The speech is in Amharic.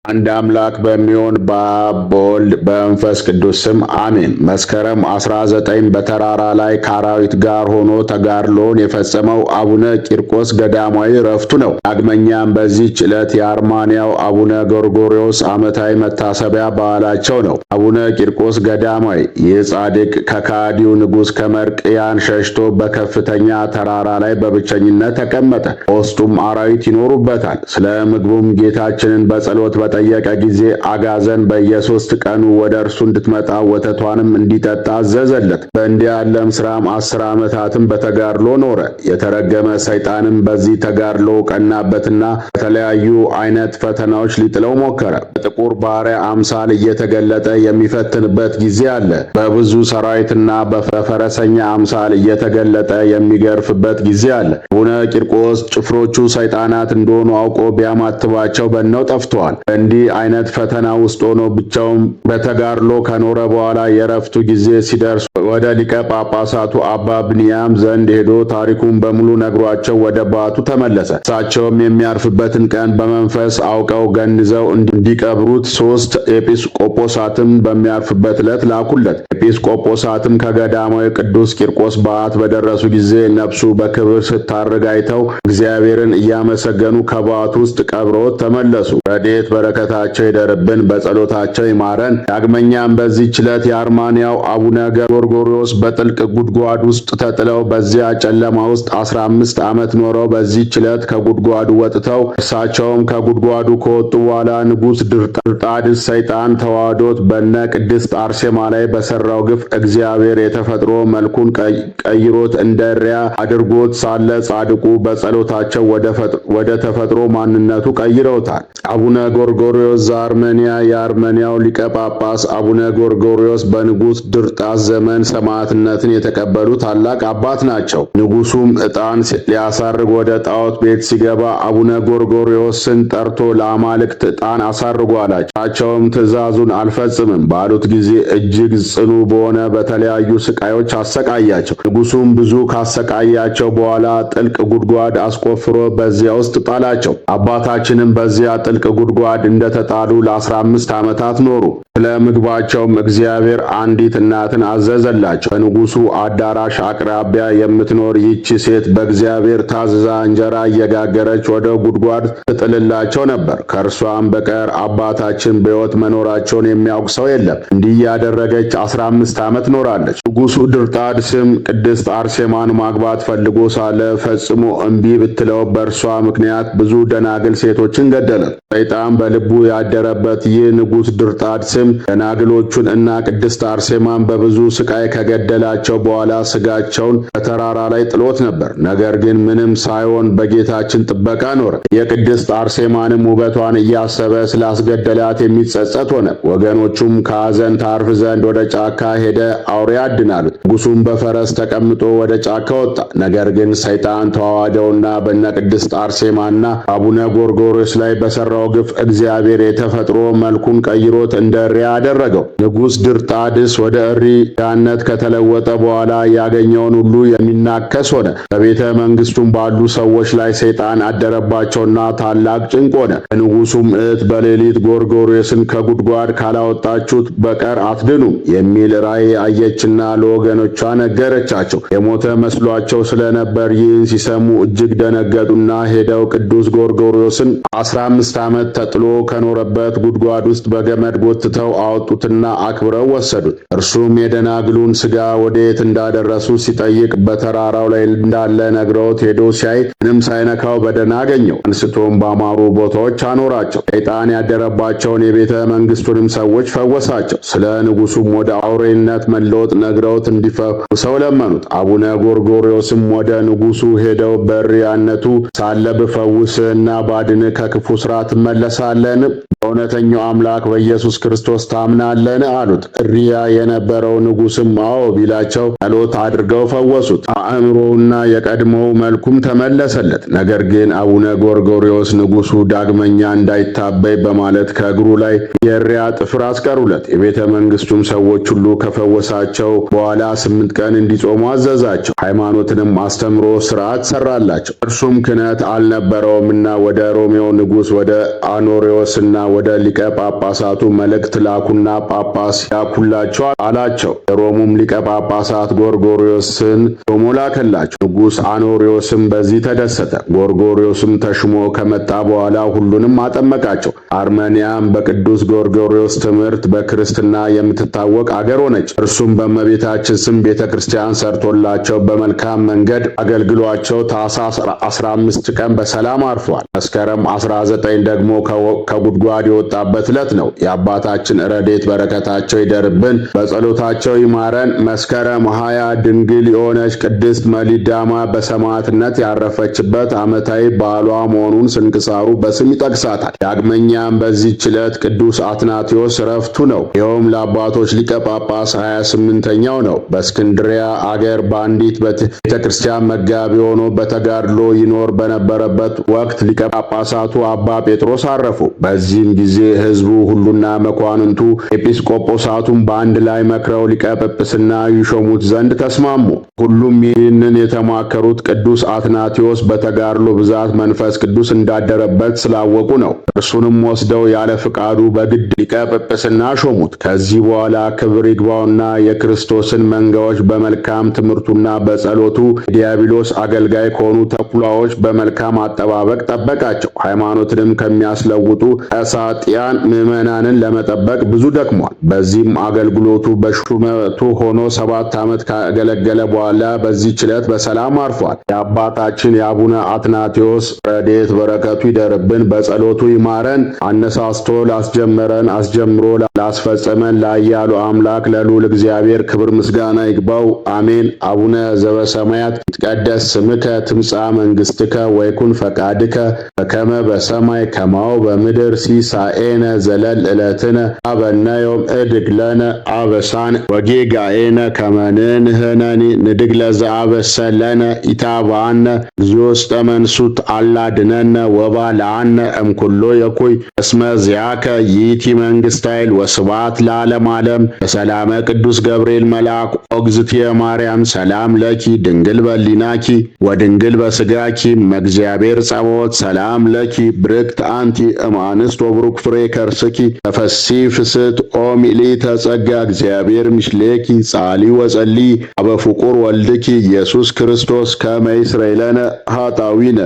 አንድ አምላክ በሚሆን በአብ በወልድ በመንፈስ ቅዱስ ስም አሜን። መስከረም 19 በተራራ ላይ ከአራዊት ጋር ሆኖ ተጋድሎውን የፈጸመው አቡነ ቂርቆስ ገዳማዊ ዕረፍቱ ነው። ዳግመኛም በዚህች ዕለት የአርማንያው አቡነ ጎርጎርዮስ ዓመታዊ መታሰቢያ በዓላቸው ነው። አቡነ ቂርቆስ ገዳማዊ ይህ ጻድቅ ከከሃዲው ንጉሥ ከመርቅያን ሸሽቶ በከፍተኛ ተራራ ላይ በብቸኝነት ተቀመጠ። በውስጡም አራዊት ይኖሩበታል። ስለ ምግቡም ጌታችንን በጸሎት በጠየቀ ጊዜ አጋዘን በየ3 ቀኑ ወደ እርሱ እንድትመጣ ወተቷንም እንዲጠጣ አዘዘለት። በእንዲህ ያለም ሥራም 10 ዓመታትም በተጋድሎ ኖረ። የተረገመ ሰይጣንም በዚህ ተጋድሎ ቀናበትና በተለያዩ አይነት ፈተናዎች ሊጥለው ሞከረ። በጥቁር ባሪያ አምሳል እየተገለጠ የሚፈትንበት ጊዜ አለ። በብዙ ሰራዊትና በፈረሰኛ አምሳል እየተገለጠ የሚገርፍበት ጊዜ አለ። አቡነ ቂርቆስ ጭፍሮቹ ሰይጣናት እንደሆኑ አውቆ ቢያማትባቸው በነው ጠፍተዋል። እንዲህ አይነት ፈተና ውስጥ ሆኖ ብቻውን በተጋድሎ ከኖረ በኋላ የዕረፍቱ ጊዜ ሲደርስ ወደ ሊቀ ጳጳሳቱ አባ ብንያም ዘንድ ሄዶ ታሪኩን በሙሉ ነግሯቸው ወደ ባቱ ተመለሰ። እሳቸውም የሚያርፍበትን ቀን በመንፈስ አውቀው ገንዘው እንዲቀብሩት 3 ኤጲስቆጶሳትም በሚያርፍበት ዕለት ላኩለት። ኤጲስቆጶሳትም ከገዳማዊ ቅዱስ ቂርቆስ በዓት በደረሱ ጊዜ ነፍሱ በክብር ስታርግ አይተው እግዚአብሔርን እያመሰገኑ ከበዓቱ ውስጥ ቀብረውት ተመለሱ። ረድኤት በረከታቸው ይደርብን፣ በጸሎታቸው ይማረን። ዳግመኛም በዚህች ዕለት የአርማንያው አቡነ ጎርጎርዮስ በጥልቅ ጉድጓድ ውስጥ ተጥለው በዚያ ጨለማ ውስጥ 15 ዓመት ኖረው በዚህች ዕለት ከጉድጓዱ ወጥተው እርሳቸውም ከጉድጓዱ ከወጡ በኋላ ንጉሥ ድርጣድስ ሰይጣን ተዋህዶት በነ ቅድስት አርሴማ ላይ በሰራው ግፍ እግዚአብሔር የተፈጥሮ መልኩን ቀይሮት እንደ እሪያ አድርጎት ሳለ ጻድቁ በጸሎታቸው ወደ ተፈጥሮ ማንነቱ ቀይረውታል። አቡነ ጎርጎርዮስ ዘአርመንያ የአርመንያው ሊቀ ጳጳስ አቡነ ጎርጎርዮስ በንጉሥ ድርጣስ ዘመን ሰማዕትነትን የተቀበሉ ታላቅ አባት ናቸው። ንጉሡም ዕጣን ሊያሳርግ ወደ ጣዖት ቤት ሲገባ አቡነ ጎርጎርዮስን ጠርቶ ለአማልክት ዕጣን አሳርጉ አላቸው። እሳቸውም ትእዛዙን አልፈጽምም ባሉት ጊዜ እጅግ ጽኑ በሆነ በተለያዩ ስቃዮች አሰቃያቸው። ንጉሡም ብዙ ካሰቃያቸው በኋላ ጥልቅ ጉድጓድ አስቆፍሮ በዚያ ውስጥ ጣላቸው። አባታችንም በዚያ ጥልቅ ጉድጓድ እንደተጣሉ ለ15 ዓመታት ኖሩ። ስለ ምግባቸውም እግዚአብሔር አንዲት እናትን አዘዘላቸው። በንጉሡ አዳራሽ አቅራቢያ የምትኖር ይህች ሴት በእግዚአብሔር ታዝዛ እንጀራ እየጋገረች ወደ ጉድጓድ ትጥልላቸው ነበር። ከእርሷም በቀር አባታችን በሕይወት መኖራቸውን የሚያውቅ ሰው የለም። እንዲህ ያደረገች 15 ዓመት ኖራለች። ንጉሡ ድርጣድስም ቅድስት አርሴማን ማግባት ፈልጎ ሳለ ፈጽሞ እምቢ ብትለው በእርሷ ምክንያት ብዙ ደናግል ሴቶችን ገደለ። ሰይጣን በልቡ ያደረበት ይህ ንጉሥ ድርጣድስም ደናግሎቹን እና ቅድስት አርሴማን በብዙ ስቃይ ከገደላቸው በኋላ ስጋቸውን በተራራ ላይ ጥሎት ነበር። ነገር ግን ምንም ሳይሆን በጌታችን ጥበቃ ኖረ። የቅድስት አርሴማንም ውበቷን እያሰበ ስላስገደላት የሚጸጸት ሆነ። ወገኖቹም ከሐዘን ታርፍ ዘንድ ወደ ጫካ ሄደ፣ አውሬ አድናሉት። ንጉሡም በፈረስ ተቀምጦ ወደ ጫካ ወጣ። ነገር ግን ሰይጣን ተዋዋደውና በነ ቅድስት አርሴማና አቡነ ጎርጎርዮስ ላይ በሰራው ግፍ እግዚአብሔር የተፈጥሮ መልኩን ቀይሮት እንደ እሪያ አደረገው። ንጉሥ ድርጣድስ ወደ እሪያነት ከተለወጠ በኋላ ያገኘውን ሁሉ የሚናከስ ሆነ። በቤተ መንግሥቱም ባሉ ሰዎች ላይ ሰይጣን አደረባቸውና ታላቅ ጭንቅ ሆነ። ንጉሡም እህት በሌሊት ጎርጎርዮስን ከጉድጓድ ካላወጣችሁት በቀር አትድኑም የሚል ራእይ አየችና ለወገኖቿ ነገረቻቸው። የሞተ መስሏቸው ስለነበር ይህን ሲሰሙ እጅግ ደነገጡና ሄደው ቅዱስ ጎርጎርዮስን 15 ዓመት ተጥሎ ከኖረበት ጉድጓድ ውስጥ በገመድ ጎትተው አወጡትና አክብረው ወሰዱት። እርሱም የደናግሉን ሥጋ ወዴት እንዳደረሱ ሲጠይቅ በተራራው ላይ እንዳለ ነግረውት ሄዶ ሲያይ ምንም ሳይነካው በደህና አገኘው። አንስቶም ባማሩ ቦታዎች አኖራቸው። ሰይጣን ያደረባቸውን የቤተ መንግሥቱንም ሰዎች ፈወሳቸው። ስለ ንጉሡም ወደ አውሬነት መለወጥ ነግረውት እንዲፈውሰው ለመኑት። አቡነ ጎርጎርዮስም ወደ ንጉሡ ሄደው በእሪያነቱ ሳለ ብፈውስህና ባድንህ ከክፉ ሥራ ትመለሳለህን? በእውነተኛው አምላክ በኢየሱስ ክርስቶስ ታምናለህን? አሉት። እሪያ የነበረው ንጉሥም አዎ ቢላቸው ጸሎት አድርገው ፈወሱት። አእምሮውና የቀድሞው መልኩም ተመለሰለት። ነገር ግን አቡነ ጎርጎርዮስ ንጉሡ ዳግመኛ እንዳይታበይ በማለት ከእግሩ ላይ የእሪያ ጥፍር አስቀሩለት። የቤተ መንግሥቱም ሰዎች ሁሉ ከፈወሳቸው በኋላ 8 ቀን እንዲጾሙ አዘዛቸው። ሃይማኖትንም አስተምሮ ሥርዓት ሠራላቸው። እርሱም ክህነት አልነበረውምና ወደ ሮሜው ንጉሥ ወደ አኖሬዎስና ወደ ሊቀ ጳጳሳቱ መልእክት ላኩና ጳጳስ ያኩላቸው አላቸው። የሮሙም ሊቀ ጳጳሳት ጎርጎርዮስን ሾሞ ላከላቸው። ንጉሥ አኖሪዎስም በዚህ ተደሰተ። ጎርጎርዮስም ተሽሞ ከመጣ በኋላ ሁሉንም አጠመቃቸው። አርመንያም በቅዱስ ጎርጎርዮስ ትምህርት በክርስትና የምትታወቅ አገር ሆነች። እርሱም በእመቤታችን ስም ቤተ ክርስቲያን ሰርቶላቸው በመልካም መንገድ አገልግሏቸው ታኅሳስ 15 ቀን በሰላም አርፏል። መስከረም 19 ደግሞ ከጉድጓድ የወጣበት ዕለት ነው። የአባታችን ረድኤት በረከታቸው ይደርብን፣ በጸሎታቸው ይማረን። መስከረም 20 ድንግል የሆነች ቅድስት መሊዳማ በሰማዕትነት ያረፈችበት ዓመታዊ በዓሏ መሆኑን ስንክሳሩ በስም ይጠቅሳታል። ዳግመኛም በዚህች ዕለት ቅዱስ አትናቴዎስ ዕረፍቱ ነው። ይኸውም ለአባቶች ሊቀ ጳጳስ 28ኛው ነው። በእስክንድሪያ አገር በአንዲት ቤተ ክርስቲያን መጋቢ ሆኖ በተጋድሎ ይኖር በነበረበት ወቅት ሊቀ ጳጳሳቱ አባ ጴጥሮስ አረፉ። በዚህም ጊዜ ሕዝቡ ሁሉና መኳንንቱ ኤጲስቆጶሳቱን በአንድ ላይ መክረው ሊቀ ጵጵስና ይሾሙት ዘንድ ተስማሙ። ሁሉም ይህንን የተማከሩት ቅዱስ አትናቴዎስ በተጋድሎ ብዛት መንፈስ ቅዱስ እንዳደረበት ስላወቁ ነው። እርሱንም ወስደው ያለ ፍቃዱ በግድ ሊቀ ጵጵስና ሾሙት። ከዚህ በኋላ ክብር ይግባውና የክርስቶስን መንጋዎች በመልካም ትምህርቱና በጸሎቱ የዲያብሎስ አገልጋይ ከሆኑ ተኩላዎች በመልካም አጠባበቅ ጠበቃቸው። ሃይማኖትንም ከሚያስለውጡ ቀሳጢያን ምዕመናንን ለመጠበቅ ብዙ ደክሟል። በዚህም አገልግሎቱ በሹመቱ ሆኖ 7 ዓመት ካገለገለ በኋላ በዚህች ዕለት በሰላም አርፏል። የአባታችን የአቡነ አትናቴዎስ ረድኤት በረከቱ ይደርብን፣ በጸሎቱ ይማረን። አነሳስቶ ላስጀመረን አስጀምሮ ላስፈጸመን ለኃያሉ አምላክ ለልዑል እግዚአብሔር ክብር ምስጋና ይግባው፣ አሜን። አቡነ ዘበሰማያት ይትቀደስ ስምከ ትምጻእ መንግሥትከ ወይኩን ፈቃድከ በከመ በሰማይ ከማሁ በምድር ሲሳኤነ ዘለለ ዕለትነ ሀበነ ዮም እድግ ለነ አበሳነ ወጌጋኤነ ከመ ንሕነኒ ንድግ ለዘአበሰ ለነ ኢታብአነ እግዚኦ ውስተ መንሱት አላድነነ ወባልዐነ እምኩሎ የኩይ እስመ ዚአከ ይእቲ መንግሥተ ኃይል ወስብሐት ለዓለመ ዓለም። በሰላመ ቅዱስ ገብርኤል መልአክ ኦግዝእትየ ማርያም ሰላም ለኪ ድንግል በሊናኪ ወድንግል በስጋኪ መእግዚአብሔር ጸባኦት ሰላም ለኪ ብርክት አንቲ እምአንስት ወብሩክ ፍሬ ከርስኪ ተፈሥሒ ፍስሕት ኦ ምልዕተ ጸጋ እግዚአብሔር ምስሌኪ ጻሊ ወጸሊ አበ ፍቁር ወልድኪ ኢየሱስ ክርስቶስ ከመ ይስረይ ለነ ኃጣውኢነ